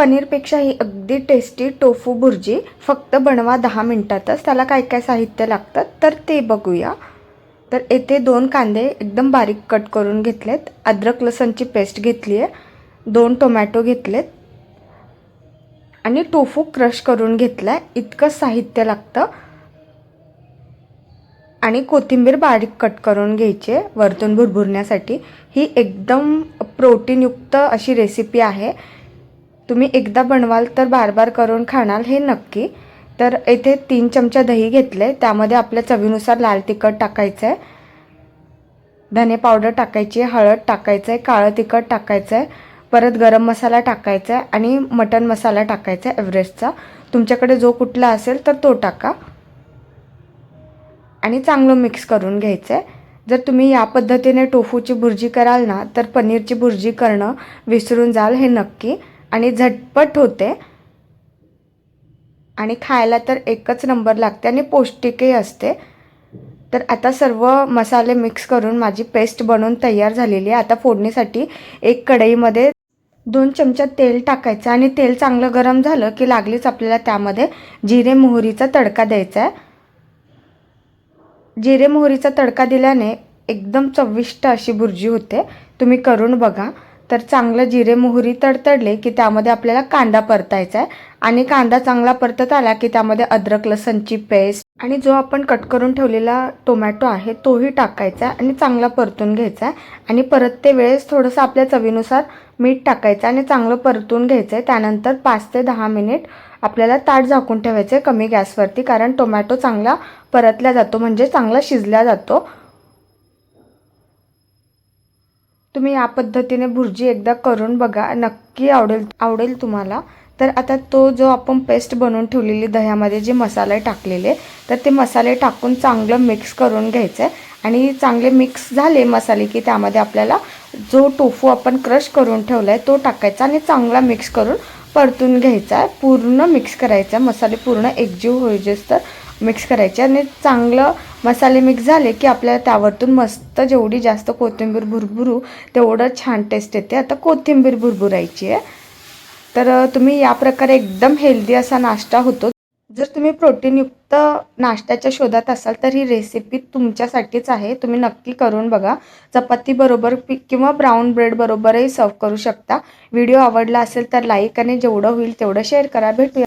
पनीरपेक्षा ही अगदी tasty tofu bhurji फक्त बनवा 10 मिनिटातच। त्याला काय काय साहित्य लागतं तर ते बघूया। तर येथे 2 कांदे एकदम बारीक कट करून घेतलेत, अद्रक लसणची पेस्ट घेतली आहे, 2 टोमॅटो घेतलेत आणि टोफू क्रश करून घेतलाय, इतकं साहित्य लागतं। आणि कोथिंबीर बारीक कट करून घ्यायची वरतून भुरभुरण्यासाठी। ही एकदम प्रोटीनयुक्त अशी रेसिपी आहे, तुम्ही एकदा बनवाल तर बार बार करून खाणार हे नक्की। तर इथे 3 चमचा दही घेतले, त्यामध्ये आपल्या चवीनुसार लाल तिखट टाकायचं आहे, धने पावडर टाकायची आहे, हळद टाकायचं आहे, काळं तिखट टाकायचं आहे, परत गरम मसाला टाकायचा आहे आणि मटन मसाला टाकायचा आहे एव्हरेस्टचा, तुमच्याकडे जो कुठला असेल तर तो टाका आणि चांगलं मिक्स करून घ्यायचं आहे। जर तुम्ही या पद्धतीने टोफूची भुर्जी कराल ना तर पनीरची भुर्जी करणं विसरून जाल हे नक्की, आणि झटपट होते आणि खायला तर एकच नंबर लागते आणि पौष्टिकही असते। तर आता सर्व मसाले मिक्स करून माझी पेस्ट बनवून तयार झालेली आहे। आता फोडणीसाठी एक कढईमध्ये 2 चमचा तेल टाकायचं आणि तेल चांगलं गरम झालं की लागलीच आपल्याला त्यामध्ये जिरे मोहरीचा तडका द्यायचा आहे। जिरे मोहरीचा तडका दिल्याने एकदम चविष्ट अशी भुर्जी होते, तुम्ही करून बघा। तर चांगलं जिरे मोहरी तडतडले की त्यामध्ये आपल्याला कांदा परतायचा आहे आणि कांदा चांगला परतत आला की त्यामध्ये अद्रक लसणची पेस्ट आणि जो आपण कट करून ठेवलेला टोमॅटो आहे तोही टाकायचा आणि चांगला परतून घ्यायचा आहे। आणि परतते वेळेस थोडंसं आपल्या चवीनुसार मीठ टाकायचं आणि चांगलं परतून घ्यायचं आहे। त्यानंतर 5 ते 10 मिनिट आपल्याला ताट झाकून ठेवायचं आहे कमी गॅसवरती, कारण टोमॅटो चांगला परतला जातो म्हणजे चांगला शिजला जातो। तुम्ही या पद्धतीने भुर्जी एकदा करून बघा, नक्की आवडेल तुम्हाला। तर आता तो जो आपण पेस्ट बनवून ठेवलेली दह्यामध्ये जे मसाले टाकलेले तर ते मसाले टाकून चांगलं मिक्स करून घ्यायचं आहे आणि चांगले मिक्स झाले मसाले की त्यामध्ये आपल्याला जो टोफू आपण क्रश करून ठेवला आहे तो टाकायचा आणि चांगला मिक्स करून परतून घ्यायचा आहे। पूर्ण मिक्स करायचा, मसाले पूर्ण एकजीव होईपर्यंत मिक्स करायचे आणि चांगलं मसाले मिक्स झाले की आपल्याला त्यावरतून मस्त जेवढी जास्त कोथिंबीर भुरभुरू तेवढं छान टेस्ट येते। आता कोथिंबीर भुरभुरायची आहे। तर तुम्ही या प्रकारे एकदम हेल्दी असा नाश्ता होतो। जर तुम्ही प्रोटीनयुक्त नाश्त्याच्या शोधात असाल तर ही रेसिपी तुमच्यासाठीच आहे, तुम्ही नक्की करून बघा। चपाती बरोबर किंवा ब्राऊन ब्रेड बरोबरही सर्व करू शकता। व्हिडिओ आवडला असेल तर लाईक आणि जेवढं होईल तेवढं शेअर करा। भेटूया